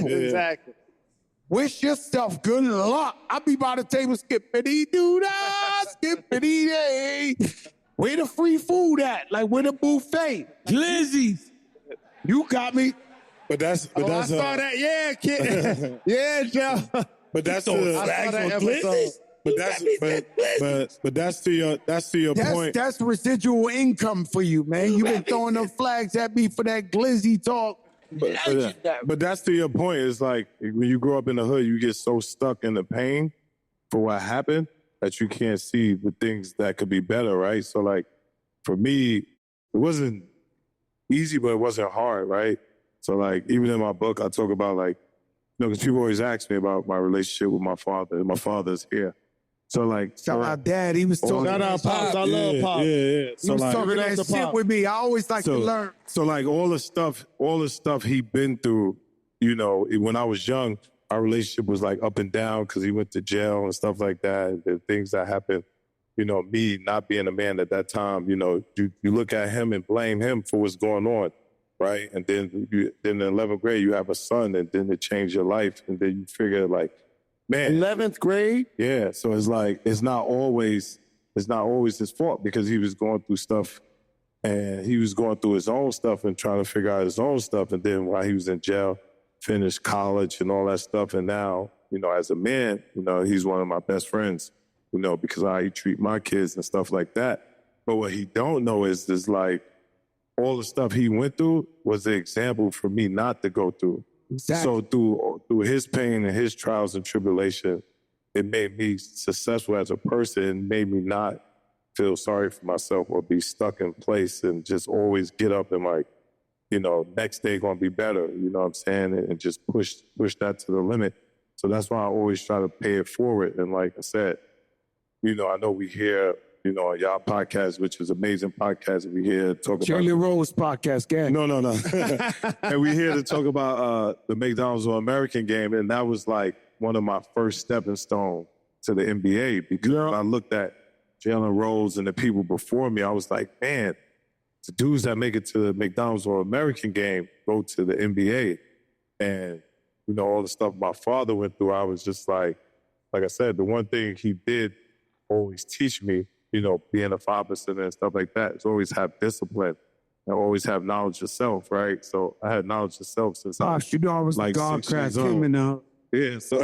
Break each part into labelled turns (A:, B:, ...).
A: example.
B: Exactly.
A: Wish yourself good luck. I be by the table skippity-doo-dah, skippity-day. Where the free food at? Like, where the buffet? Glizzy's. You got me.
C: But I saw
B: that. Yeah, kid. Yeah, Joe.
C: But that's
B: I saw that episode.
C: But that's to your point.
A: That's residual income for you, man. You've been throwing them flags at me for that glizzy talk.
C: But that's to your point. It's like when you grow up in the hood, you get so stuck in the pain for what happened that you can't see the things that could be better, right? So like for me, it wasn't easy, but it wasn't hard, right? So like even in my book, I talk about like, because people always ask me about my relationship with my father. And my father's here. So like,
A: shout out Dad. He was talking.
B: Shout out Pops. I love Pops.
C: Yeah.
A: So he was talking that shit with me. I always like to learn.
C: So like all the stuff he been through, you know, when I was young, our relationship was like up and down because he went to jail and stuff like that. The things that happened, you know, me not being a man at that time, you know, you look at him and blame him for what's going on, right? And then in 11th grade, you have a son, and then it changed your life, and then you figure like, man,
B: 11th grade?
C: Yeah, so it's like it's not always his fault because he was going through stuff and he was going through his own stuff and trying to figure out his own stuff. And then while he was in jail, finished college and all that stuff. And now, you know, as a man, you know, he's one of my best friends, you know, because of how he treat my kids and stuff like that. But what he don't know is like all the stuff he went through was an example for me not to go through.
A: Exactly.
C: So through his pain and his trials and tribulation, it made me successful as a person and made me not feel sorry for myself or be stuck in place and just always get up and like, you know, next day gonna be better, you know what I'm saying? And just push that to the limit. So that's why I always try to pay it forward. And like I said, you know, I know we hear, you know, on y'all podcast, which is amazing podcast, we here talk about
A: Jalen Rose podcast, gang.
C: No. And we here to talk about the McDonald's All-American game, and that was like one of my first stepping stone to the NBA because when I looked at Jalen Rose and the people before me, I was like, man, the dudes that make it to the McDonald's All-American game go to the NBA. And, you know, all the stuff my father went through, I was just like I said, the one thing he did always teach me, you know, being a father and stuff like that, is always have discipline and always have knowledge of self, right? So I had knowledge of self since I was
A: you know I was
C: like
A: God
C: 6 years
A: crack him
C: old.
A: in the
C: Yeah, so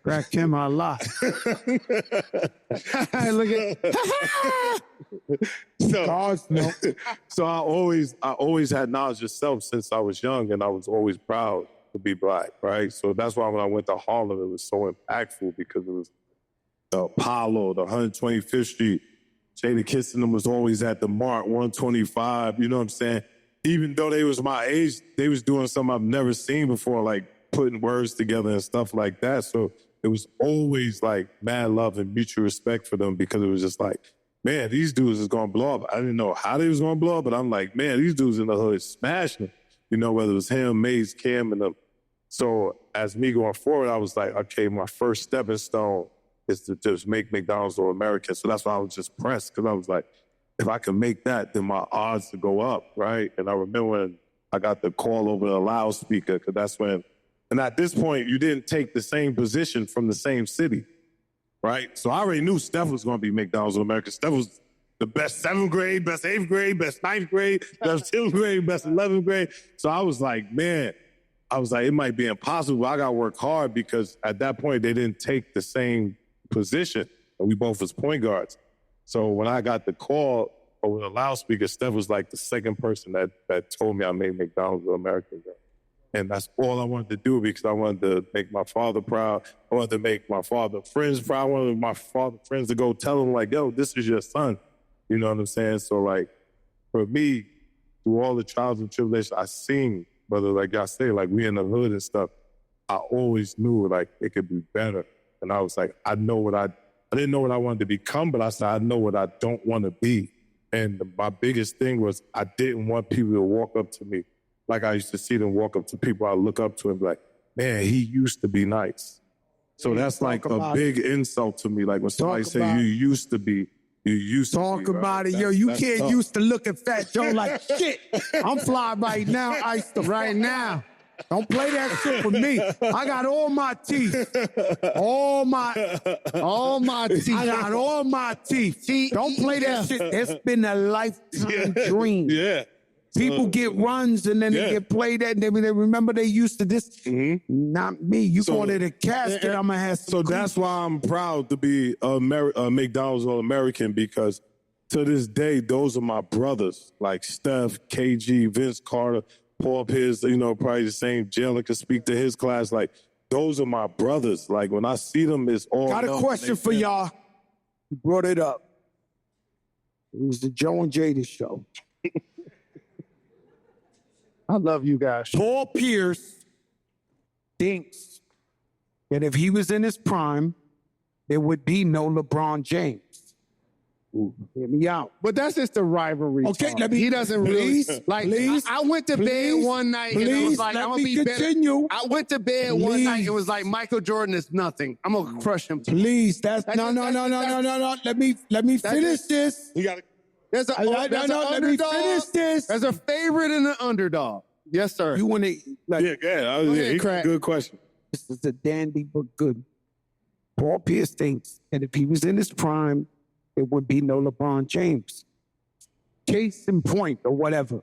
A: crack him a lot. Look at
C: so I always had knowledge of self since I was young, and I was always proud to be Black, right? So that's why when I went to Harlem, it was so impactful because it was the Apollo, the 125th Street. Jada kissing them was always at the Mark 125. You know what I'm saying? Even though they was my age, they was doing something I've never seen before, like putting words together and stuff like that. So it was always like mad love and mutual respect for them because it was just like, man, these dudes is gonna blow up. I didn't know how they was gonna blow up, but I'm like, man, these dudes in the hood smashing. You know, whether it was him, Maze, Cam, and them. So as me going forward, I was like, okay, my first stepping stone is to just make McDonald's All-American. So that's why I was just pressed, because I was like, if I can make that, then my odds to go up, right? And I remember when I got the call over the loudspeaker, because that's when, and at this point, you didn't take the same position from the same city, right? So I already knew Steph was going to be McDonald's All-American. Steph was the best 7th grade, best 8th grade, best 9th grade, best 10th grade, best 11th grade. So I was like, man, it might be impossible. I got to work hard, because at that point, they didn't take the same position, and we both was point guards. So when I got the call over the loudspeaker, Steph was like the second person that told me I made McDonald's All-American. And that's all I wanted to do, because I wanted to make my father proud. I wanted to make my father friends proud. I wanted my father friends to go tell him, like, yo, this is your son. You know what I'm saying? So, like, for me, through all the trials and tribulations I seen, brother, like y'all say, like, we in the hood and stuff, I always knew, like, it could be better. And I was like, I didn't know what I wanted to become, but I said, I know what I don't want to be. And my biggest thing was I didn't want people to walk up to me like I used to see them walk up to people I look up to and be like, man, he used to be nice. So that's like a big insult to me. Like when somebody say you used to be, you used to be.
A: Talk about it. Yo, you can't used to look at Fat Joe like shit. I'm fly right now, iced right now. Don't play that shit with me. I got all my teeth. All my teeth. I got all my teeth. Don't play that shit. It's been a lifetime dream.
C: Yeah.
A: People get runs and then they get played at. They remember they used to this. Not me. You call it a casket. I'm gonna have some.
C: So that's why I'm proud to be a McDonald's All-American, because to this day, those are my brothers. Like Steph, KG, Vince Carter, Paul Pierce, probably the same. Jalen could speak to his class. Like, those are my brothers. Like, when I see them, it's all.
A: Got a question for y'all. You brought it up. It was the Joe and Jada show.
B: I love you guys.
A: Paul Pierce thinks that if he was in his prime, there would be no LeBron James. Hear me out.
B: But that's just the rivalry.
A: Okay,
B: talk.
A: let me.
B: He doesn't
A: please,
B: really like.
A: Please,
B: I went to bed one night and it was like, I'm gonna be
A: continue.
B: better. I went to bed one night and it was like, Michael Jordan is nothing. I'm gonna crush him.
A: Please, no. Let me finish this.
C: You got to.
B: There's an underdog.
A: Let me finish this.
B: There's a favorite and an underdog. Yes, sir.
A: You want to?
C: Good question.
A: This is a dandy but good. Paul Pierce thinks that if he was in his prime, there would be no LeBron James. Case in point, or whatever.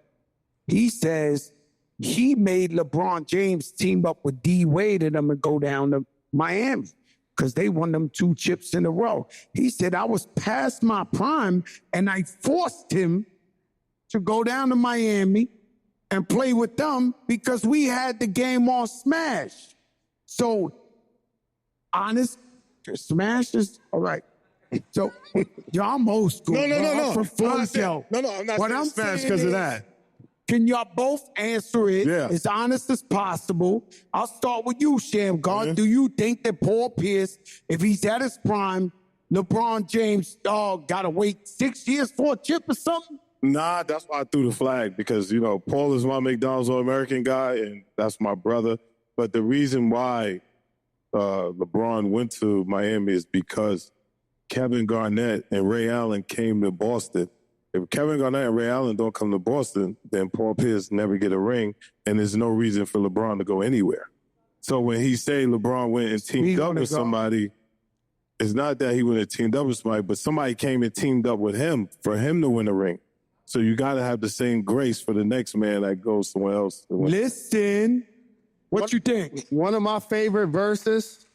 A: He says he made LeBron James team up with D Wade and them and go down to Miami because they won them 2 chips in a row. He said, I was past my prime and I forced him to go down to Miami and play with them because we had the game on Smash. So, honest, Smash is all right. So, y'all old school.
C: No.
A: I'm not
C: what I'm Smash because of that.
A: Can y'all both answer it
C: as
A: honest as possible? I'll start with you, Shammgod. Do you think that Paul Pierce, if he's at his prime, LeBron James, gotta wait 6 years for a chip or something?
C: Nah, that's why I threw the flag, because, Paul is my McDonald's All-American guy, and that's my brother. But the reason why LeBron went to Miami is because Kevin Garnett and Ray Allen came to Boston. If Kevin Garnett and Ray Allen don't come to Boston, then Paul Pierce never get a ring, and there's no reason for LeBron to go anywhere. So when he say LeBron went and teamed up with somebody, it's not that he went and teamed up with somebody, but somebody came and teamed up with him for him to win a ring. So you got to have the same grace for the next man that goes somewhere else.
A: Listen, what you think?
B: One of my favorite verses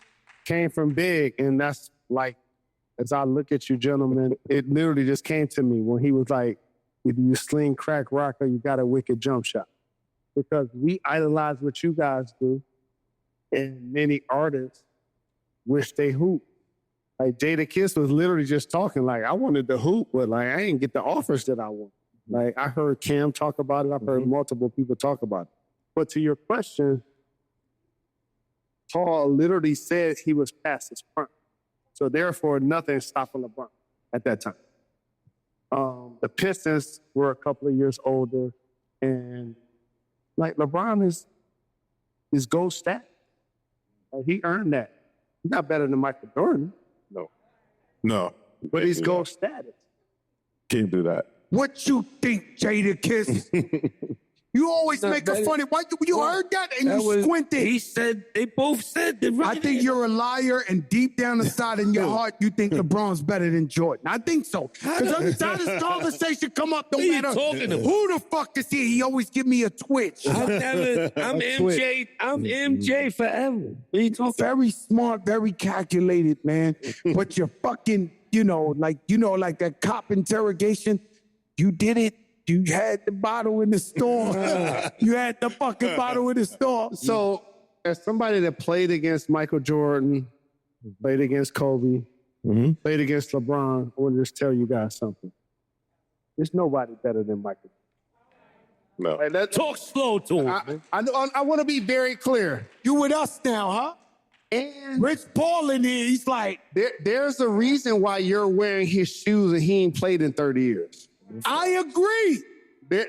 B: came from Big, and that's like, as I look at you gentlemen, it literally just came to me when he was like, if you sling, crack, rock, or you got a wicked jump shot. Because we idolize what you guys do, and many artists wish they hoop. Like Jada Kiss was literally just talking like, I wanted to hoop, but like I didn't get the offers that I want. Like I heard Cam talk about it. I've heard multiple people talk about it. But to your question, Paul literally said he was past his prime. So therefore, nothing stopping LeBron at that time. The Pistons were a couple of years older, and like LeBron is gold stat. Like, he earned that. He's not better than Michael Jordan.
C: No.
B: But he's gold status.
C: Can't do that.
A: What you think, Jada Kiss? You always make a funny. Why you heard that and you squinted?
D: He said they both said that. Right.
A: I think you're a liar, and deep down inside in your heart, you think LeBron's better than Jordan. I think so. Because every time this conversation come up, don't matter who the fuck is here, he always give me a twitch.
D: I'm MJ. I'm MJ forever. What you talking?
A: Very smart, very calculated, man. But you're fucking, like that cop interrogation. You did it. You had the bottle in the store. You had the fucking bottle in the store.
B: So, as somebody that played against Michael Jordan, played against Kobe, played against LeBron, I want to just tell you guys something. There's nobody better than Michael.
C: No.
B: Like,
D: Talk slow to him.
B: I want to be very clear.
A: You with us now, huh?
B: And
A: Rich Paul in here, he's like,
B: there's a reason why you're wearing his shoes and he ain't played in 30 years.
A: I agree.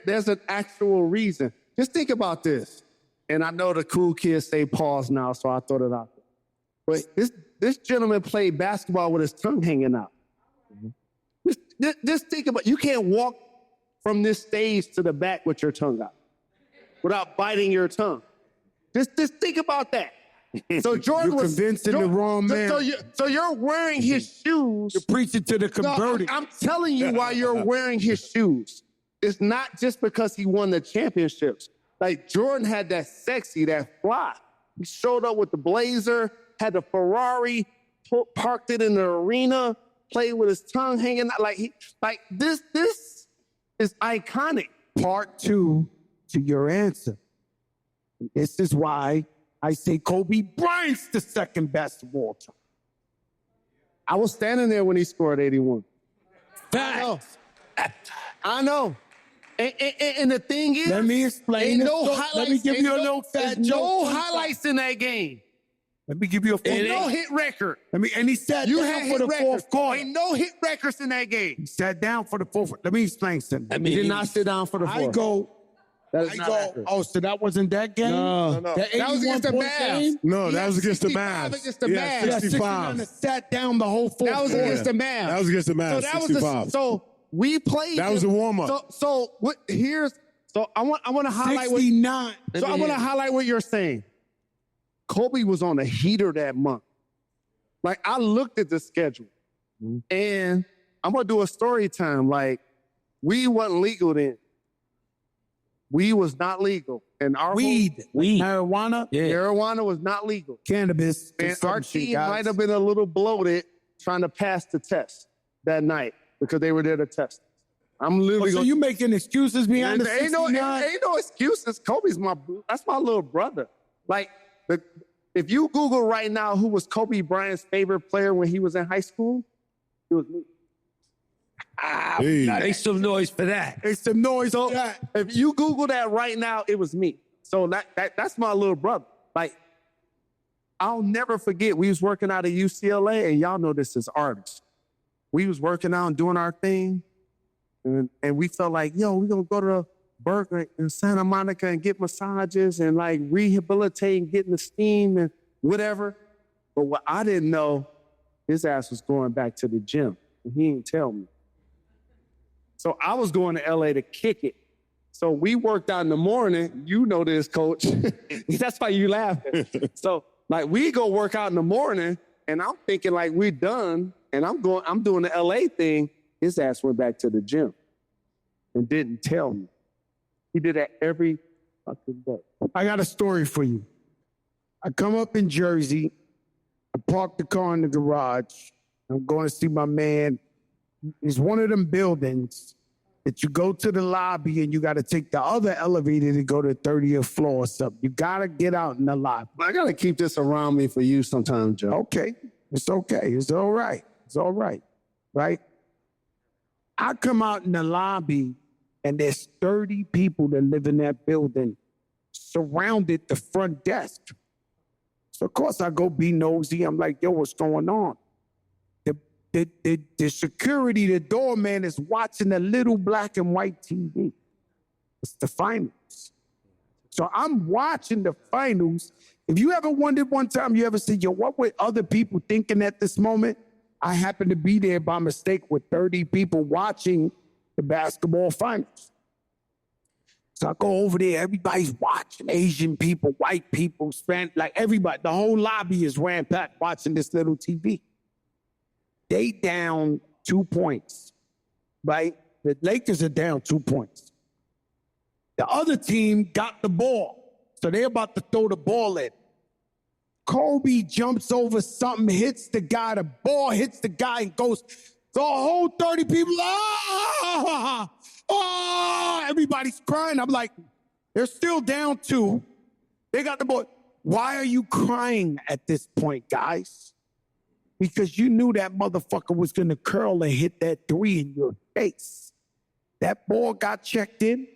B: There's an actual reason. Just think about this. And I know the cool kids say pause now, so I throw it out there. But this gentleman played basketball with his tongue hanging out. Just think about, you can't walk from this stage to the back with your tongue out without biting your tongue.
E: Just think about that. So Jordan
A: You're
E: was
A: convincing the wrong man.
E: So you're wearing his shoes.
A: You're preaching to the
E: No,
A: converted.
E: I'm telling you why you're wearing his shoes. It's not just because he won the championships. Like Jordan had that sexy, that fly. He showed up with the blazer, had the Ferrari, parked it in the arena, played with his tongue hanging out. Like this is iconic.
A: Part two to your answer. This is why I say Kobe Bryant's the second best of all time.
E: I was standing there when he scored 81.
A: Facts.
E: I know. And the thing is,
A: Let me explain.
E: ain't no
A: this.
E: highlights.
A: Let me give you a little fat
E: there's
A: joke.
E: no highlights in that game.
A: Let me give you a full
E: Ain't no hit record.
A: and he sat
E: You
A: down
E: had
A: for
E: hit
A: the
E: records.
A: fourth quarter.
E: Ain't no hit records in that game.
A: He sat down for the fourth. Let me explain something.
E: He did not sit down for the
A: I
E: fourth.
A: go.
E: That is
A: I
E: not
A: go.
E: accurate.
A: Oh, so that wasn't that game?
E: No.
A: That
E: That was against the
A: 81-point
E: Mavs.
A: game?
C: No,
E: He
C: that
E: had
C: was against the
E: 65
C: Mavs.
E: against the
C: Yeah,
E: Mavs.
A: Yeah,
C: 65.
A: 69 sat down the whole fourth
E: That was
A: quarter.
E: against the Mavs.
C: That was against the Mavs.
E: So that was
C: 65.
E: so we played.
C: That was a warm-up.
E: So what? So I want to highlight what.
A: 69.
E: So I want to highlight what you're saying. Kobe was on a heater that month. Like I looked at the schedule, and I'm gonna do a story time. Like we wasn't legal then. We was not legal, and our
A: Weed. Marijuana.
E: marijuana was not legal.
A: Cannabis.
E: And
A: It's some
E: our
A: shit,
E: team
A: guys.
E: might have been a little bloated trying to pass the test that night because they were there to test us. I'm
A: Oh,
E: literally
A: so you making excuses behind the
E: ain't no
A: 69?
E: excuses. Kobe's that's my little brother. Like if you Google right now who was Kobe Bryant's favorite player when he was in high school, it was me.
C: Hey.
D: Make some noise for that.
A: Make some noise on that.
E: If you Google that right now, it was me. So that's my little brother. Like I'll never forget. We was working out at UCLA, and y'all know this as artists. We was working out and doing our thing, and we felt like, yo, we're gonna go to Berkeley in Santa Monica and get massages and like rehabilitate and get in the steam and whatever. But what I didn't know, his ass was going back to the gym, and he didn't tell me. So I was going to LA to kick it. So we worked out in the morning. You know this, coach. That's why you laughing. So like we go work out in the morning, and I'm thinking like we're done, and I'm doing the LA thing. His ass went back to the gym and didn't tell me. He did that every fucking day.
A: I got a story for you. I come up in Jersey. I park the car in the garage. I'm going to see my man. It's one of them buildings that you go to the lobby and you got to take the other elevator to go to the 30th floor or something. You got to get out in the lobby.
E: I got to keep this around me for you sometime, Joe.
A: Okay. It's okay. It's all right. It's all right. Right? I come out in the lobby and there's 30 people that live in that building surrounded the front desk. So, of course, I go be nosy. I'm like, yo, what's going on? The security, the doorman is watching a little black and white TV. It's the finals. So I'm watching the finals. If you ever wondered one time, you ever said, yo, what were other people thinking at this moment? I happened to be there by mistake with 30 people watching the basketball finals. So I go over there, everybody's watching, Asian people, white people, Spanish, like everybody, the whole lobby is rampant watching this little TV. They down 2 points, right? The Lakers are down 2 points. The other team got the ball, so they're about to throw the ball in. Kobe jumps over something, hits the guy, the ball hits the guy and goes, the whole 30 people, everybody's crying. I'm like, they're still down 2. They got the ball. Why are you crying at this point, guys? Because you knew that motherfucker was going to curl and hit that 3 in your face. That ball got checked in.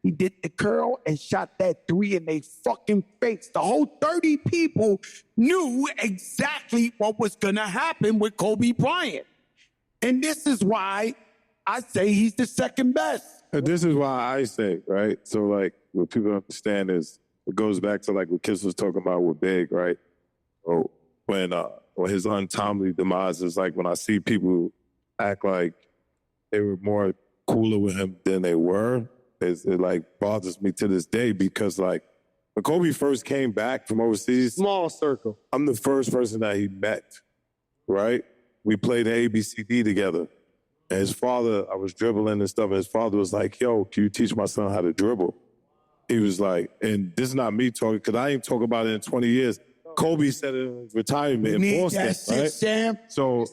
A: He did the curl and shot that 3 in their fucking face. The whole 30 people knew exactly what was going to happen with Kobe Bryant. And this is why I say he's the second best.
C: And this is why I say, right? So, like, what people understand is it goes back to, like, what Kiss was talking about with Big, right? Or when his untimely demise is like when I see people act like they were more cooler with him than they were, it like bothers me to this day because, like, when Kobe first came back from overseas,
B: Small circle.
C: I'm the first person that he met, right? We played the ABCD together. And his father, I was dribbling and stuff, and his father was like, yo, can you teach my son how to dribble? He was like, and this is not me talking, because I ain't talk about it in 20 years. Kobe said it in his retirement in Boston,
A: That's it,
C: right?
A: Sam.
C: So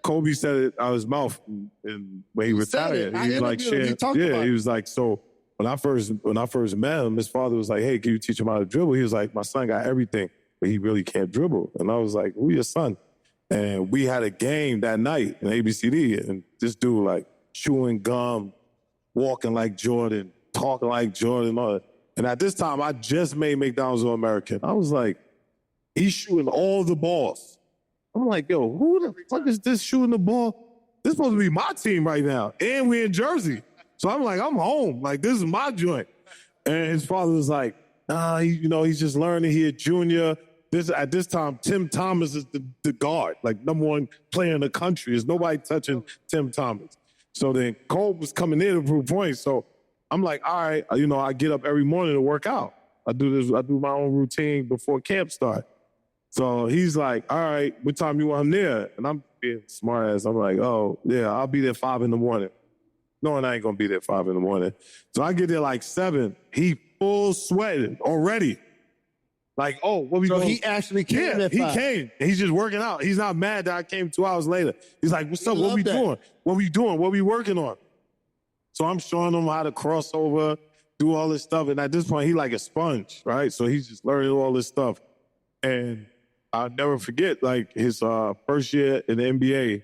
C: Kobe said it out of his mouth and when he retired.
B: I
C: He was like,
B: interviewed him. He talked about
C: he
B: it.
C: was like, so when I first met him, his father was like, hey, can you teach him how to dribble? He was like, my son got everything, but he really can't dribble. And I was like, who your son? And we had a game that night in ABCD, and this dude like chewing gum, walking like Jordan, talking like Jordan. All that. And at this time, I just made McDonald's All-American. I was like, he's shooting all the balls. I'm like, yo, who the fuck is this shooting the ball? This is supposed to be my team right now. And we're in Jersey. So I'm like, I'm home. Like, this is my joint. And his father was like, nah, he's just learning. He a junior. At this time, Tim Thomas is the guard, like number one player in the country. There's nobody touching Tim Thomas. So then Cole was coming in to prove points. So I'm like, all right, I get up every morning to work out. I do my own routine before camp start. So he's like, all right, what time you want him there? And I'm being smart ass. I'm like, oh, yeah, I'll be there 5 a.m. Knowing I ain't gonna be there 5 a.m. So I get there like 7. He full sweating already. Like, oh, what we
A: So
C: doing?
A: he actually came
C: Yeah,
A: at
C: he
A: 5.
C: came. And he's just working out. He's not mad that I came 2 hours later. He's like, what's up? What
A: love
C: we
A: that.
C: doing? What we doing? What we working on? So I'm showing him how to cross over, do all this stuff. And at this point, he like a sponge, right? So he's just learning all this stuff. And I'll never forget, like, his first year in the NBA.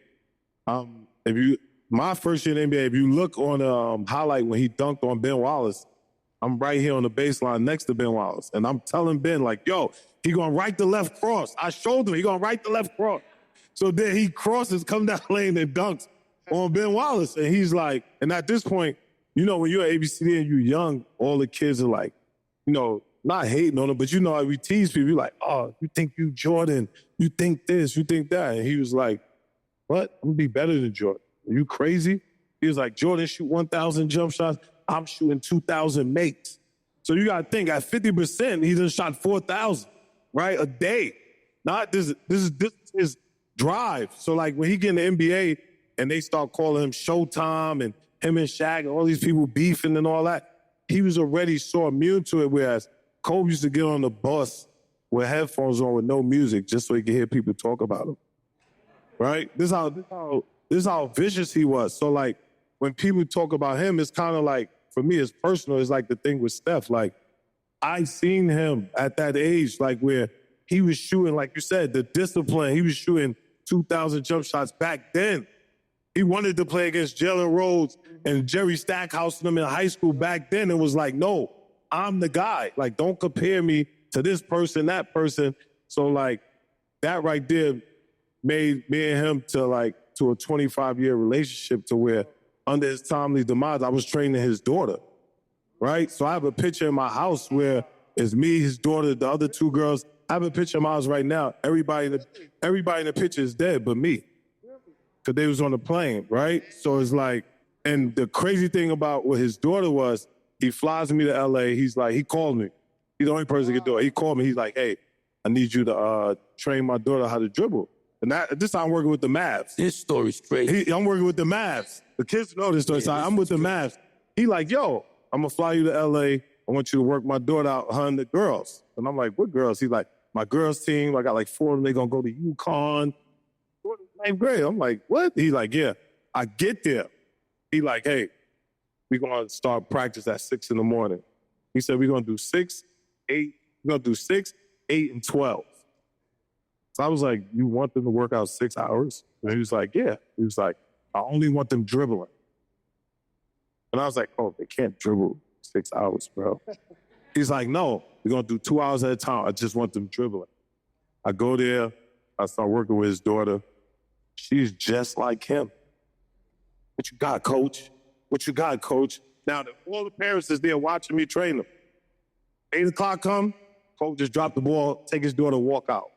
C: My first year in the NBA, if you look on highlight when he dunked on Ben Wallace, I'm right here on the baseline next to Ben Wallace. And I'm telling Ben, like, yo, he going right the left cross. I showed him, he going right the left cross. So then he crosses, come down lane and dunks on Ben Wallace. And he's like, and at this point, when you're at ABCD and you're young, all the kids are like, not hating on him, but like we tease people, you're like, oh, you think you Jordan, you think this, you think that. And he was like, what? I'm gonna be better than Jordan. Are you crazy? He was like, Jordan shoot 1,000 jump shots. I'm shooting 2,000 makes. So you gotta think, at 50%, he just shot 4,000, right? A day. Not this is his drive. So like when he get in the NBA and they start calling him Showtime and him and Shaq and all these people beefing and all that, he was already so immune to it, whereas Kobe used to get on the bus with headphones on with no music just so he could hear people talk about him, right? This is how vicious he was. So like when people talk about him, it's kind of like, for me, it's personal. It's like the thing with Steph. Like I seen him at that age, like where he was shooting, like you said, the discipline. He was shooting 2,000 jump shots back then. He wanted to play against Jalen Rose and Jerry Stackhouse and them in high school back then. It was like, no, I'm the guy. Like, don't compare me to this person, that person. So, like, that right there made me and him to a 25-year relationship to where under his timely demise, I was training his daughter, right? So I have a picture in my house where it's me, his daughter, the other 2 girls. I have a picture in my house right now. Everybody in the picture is dead but me, because they was on the plane, right? So it's like, and the crazy thing about what his daughter was, he flies me to LA. He's like, he called me. He's the only person who can do it. He called me. He's like, hey, I need you to train my daughter how to dribble. And this time I'm working with the Mavs.
D: This story's crazy.
C: I'm working with the Mavs. The kids know this story.
D: Yeah,
C: So I'm with the Mavs. He like, yo, I'm going to fly you to LA. I want you to work my daughter out, her and the girls. And I'm like, what girls? He's like, my girls team. I got like 4 of them. They're going to go to UConn. 9th grade. I'm like, what? He's like, yeah. I get there. He like, hey, we're going to start practice at 6 in the morning. He said, we're going to do 6, 8. We're going to do 6, 8, and 12. So I was like, you want them to work out 6 hours? And he was like, yeah. He was like, I only want them dribbling. And I was like, oh, they can't dribble 6 hours, bro. He's like, no, we're going to do 2 hours at a time. I just want them dribbling. I go there. I start working with his daughter. She's just like him. What you got, coach? What you got, coach? Now, all the parents is there watching me train them. 8 o'clock come, coach just drop the ball, take his daughter, walk out.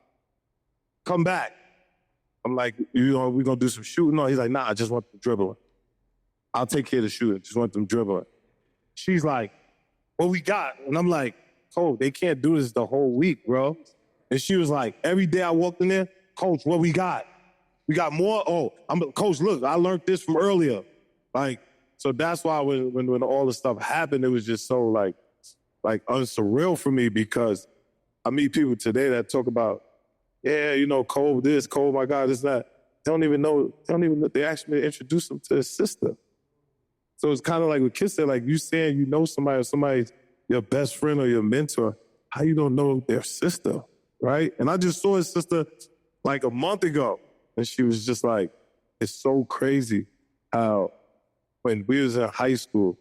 C: Come back. I'm like, we're going to do some shooting? No, he's like, nah, I just want them dribbling. I'll take care of the shooting. Just want them dribbling. She's like, what we got? And I'm like, Coach, they can't do this the whole week, bro. And she was like, every day I walked in there, Coach, what we got? We got more? Oh, Coach, look, I learned this from earlier. Like, so that's why when all this stuff happened, it was just so like unsurreal for me, because I meet people today that talk about, yeah, you know, Cole this, Cole, my God, this, that. They don't even know, they asked me to introduce them to his sister. So it's kind of like what Kiss said, like you saying you know somebody, or somebody's your best friend or your mentor, how you don't know their sister, right? And I just saw his sister like a month ago, and she was just like, it's so crazy how when we was in high school,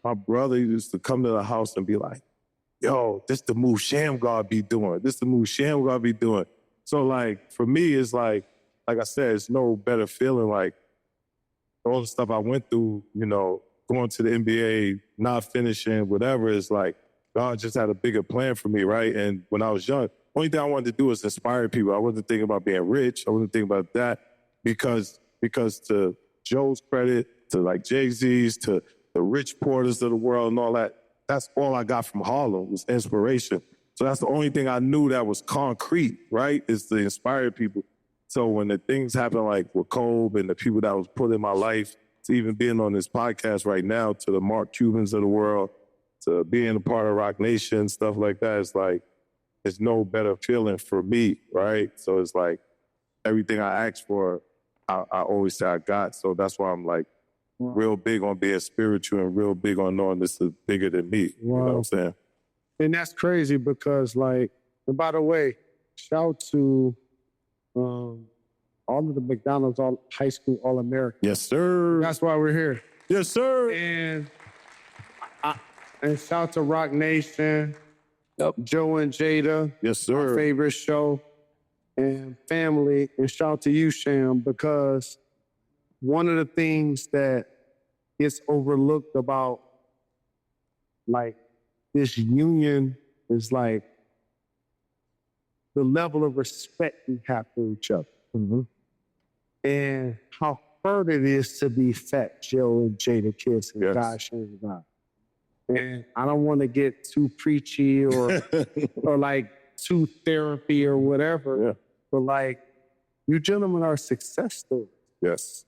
C: my brother used to come to the house and be like, yo, this the move Shammgod be doing. This the move Shammgod be doing. So like, for me, it's like I said, it's no better feeling like all the stuff I went through, you know, going to the NBA, not finishing, whatever, is like, God just had a bigger plan for me, right? And when I was young, only thing I wanted to do was inspire people. I wasn't thinking about being rich. I wasn't thinking about that because to Joe's credit, to like Jay-Z's, to the Rich Porters of the world and all that, that's all I got from Harlem was inspiration. So that's the only thing I knew that was concrete, right? Is to inspire people. So when the things happen like with Kobe and the people that was put in my life, to even being on this podcast right now, to the Mark Cubans of the world, to being a part of Rock Nation, stuff like that, it's like, it's no better feeling for me, right? So it's like everything I asked for, I always say I got. So that's why I'm like real big on being spiritual and real big on knowing this is bigger than me. Wow. You know what I'm saying?
B: And that's crazy because, like, and by the way, shout out to all of the McDonald's high school All-Americans.
C: Yes, sir.
B: That's why we're here.
C: Yes, sir.
B: And shout out to Rock Nation, Joe and Jada.
C: Yes, sir.
B: My favorite show. And family. And shout out to you, Sham, because one of the things that gets overlooked about, like, this union is, like, the level of respect we have for each other. Mm-hmm. And how hard it is to be Fat Joe and Jada Kiss and Shammgod. And I don't want to get too preachy or or like too therapy or whatever. Yeah. But like, you gentlemen are success stories.
C: Yes.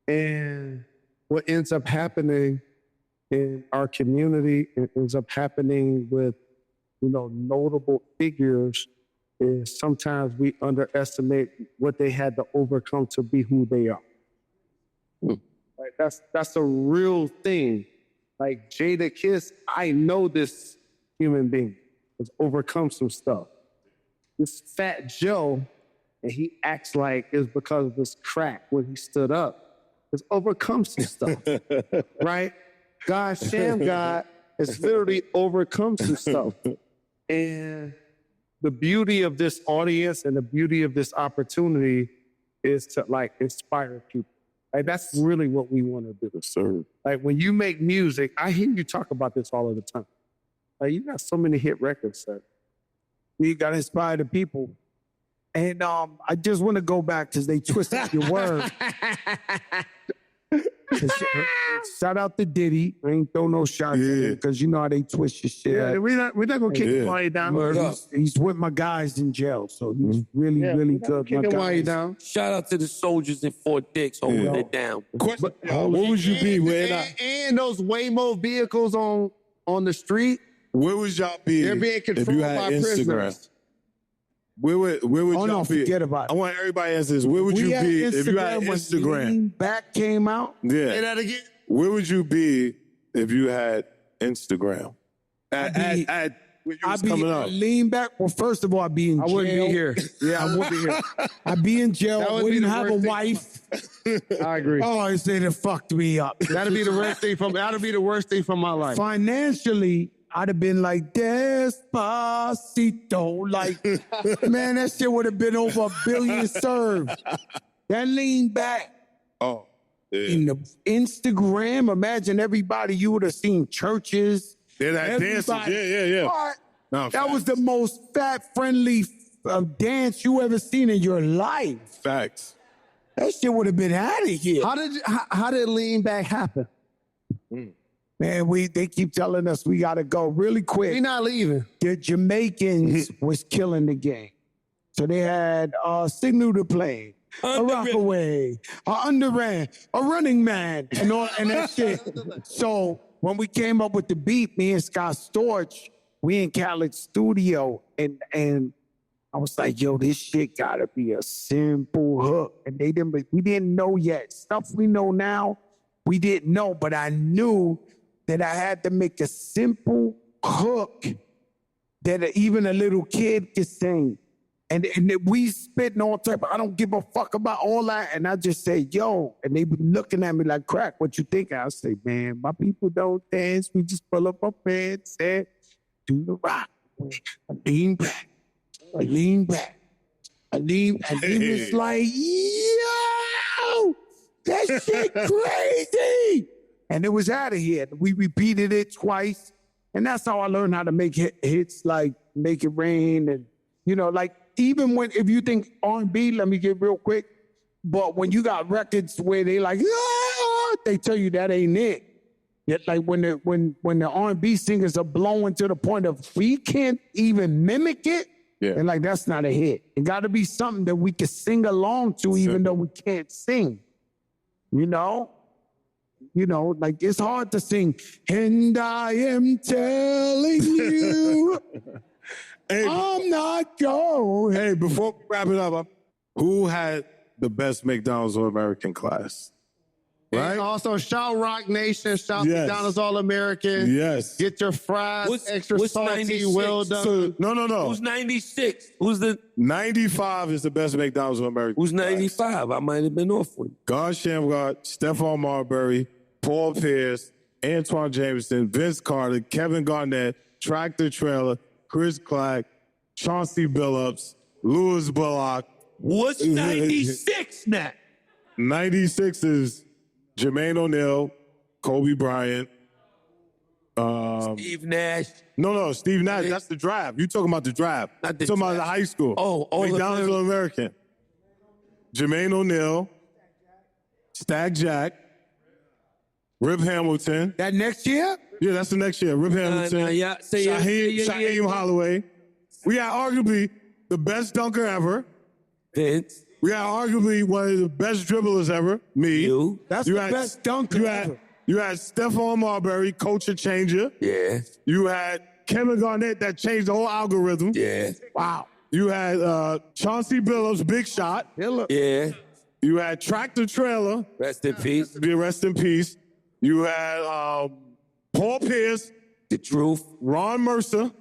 B: And what ends up happening in our community, it ends up happening with, you know, notable figures, is sometimes we underestimate what they had to overcome to be who they are. Like that's a real thing. Like Jada Kiss, I know this human being has overcome some stuff. This Fat Joe, and he acts like it's because of this crack when he stood up, has overcome some stuff, right? God, Shammgod has literally overcome some stuff. And the beauty of this audience and the beauty of this opportunity is to like inspire people. Like that's really what we want to do.
C: Yes, sir.
B: Like when you make music, I hear you talk about this all of the time. Like you got so many hit records, sir.
A: You got to inspire the people. And I just want to go back because they twisted your word. Shout out to Diddy. I ain't throw no shots at him because you know how they twist your shit.
B: Yeah, we're not gonna kick Wally down.
A: He's with my guys in jail, so he's really good.
B: Kicking Wally down.
D: Shout out to the soldiers in Fort Dix holding it down.
C: What would you be
B: and those Waymo vehicles on the street?
C: Where would y'all be
B: They're being
C: if you had Instagram?
B: Prisoners.
C: Where would y'all be?
A: Forget about it.
C: I want everybody to answer this. Where would you be if you had Instagram?
A: Lean Back came out.
C: Yeah.
B: Say that again.
C: Where would you be if you had Instagram? When you was coming up.
A: Lean Back. Well, first of all, I'd be in jail.
B: I wouldn't be here.
A: Yeah, I would be here. I'd be in jail. I wouldn't have a wife.
B: I agree.
A: Oh, I say that fucked me up.
B: That'd be the worst thing from my life.
A: Financially, I'd have been like, Despacito. Like, man, that shit would have been over $1 billion served. That Lean Back.
C: Oh, yeah.
A: In the Instagram, imagine everybody, you would have seen churches.
C: Yeah, that dances. Yeah. No,
A: that was the most fat-friendly dance you ever seen in your life.
C: Facts.
A: That shit would have been out of here.
B: How did Lean Back happen?
A: Man, they keep telling us we gotta go really quick.
B: We not leaving.
A: The Jamaicans was killing the game. So they had Signal to play, a Rockaway, a Underran, a Running Man, and that shit. So when we came up with the beat, me and Scott Storch, we in Khaled's studio, and I was like, yo, this shit gotta be a simple hook. And we didn't know yet. Stuff we know now, we didn't know, but I knew that I had to make a simple hook that even a little kid could sing. And we spitting all type, I don't give a fuck about all that. And I just say, yo, and they be looking at me like, crack, what you think? I say, man, my people don't dance. We just pull up our pants and do the rock. I lean back, I lean back, and he was like, yo, that shit crazy. And it was out of here. We repeated it twice. And that's how I learned how to make hits like Make It Rain. And, like even if you think R&B, let me get real quick. But when you got records where they like, they tell you that ain't it. Yet like when the R&B singers are blowing to the point of we can't even mimic it.
C: Yeah.
A: And like, that's not a hit. It got to be something that we can sing along to, even though we can't sing. Like it's hard to sing. And I am telling you, I'm not going.
C: Hey, before we wrap it up, who had the best McDonald's All-American class? Right?
B: And also, shout Rock Nation, shout
C: Yes.
B: McDonald's All-American.
C: Yes.
B: Get your fries extra salty,
D: 96?
B: well done.
C: So, no.
D: Who's 96? Who's the
C: 95 is the best McDonald's All-American.
D: Who's 95? I might have been off with.
C: God Shammgod, Stephon Marbury, Paul Pierce, Antoine Jameson, Vince Carter, Kevin Garnett, Tractor Trailer, Chris Clack, Chauncey Billups, Louis Bullock.
D: What's 96 now?
C: 96 is Jermaine O'Neal, Kobe Bryant.
D: Steve Nash.
C: No, Steve Nash. That's the draft. You talking about the draft?
D: Not the
C: talking about the
D: draft.
C: high school.
D: Oh,
C: McDonald's All-American. Jermaine O'Neal, Stack Jack, Rip Hamilton.
A: That next year?
C: Yeah, that's the next year. Rip Hamilton. Shaheem Holloway. We got arguably the best dunker ever.
D: Vince.
C: We got arguably one of the best dribblers ever. Me.
D: You.
A: That's the best dunker ever.
C: You had Stephon Marbury, culture changer.
D: Yeah.
C: You had Kevin Garnett that changed the whole algorithm.
D: Yeah.
A: Wow.
C: You had Chauncey Billups, big shot.
D: Yeah.
C: You had Tractor Trailer.
D: Rest in peace.
C: Rest in peace. You had Paul Pierce.
D: The truth.
C: Ron Mercer.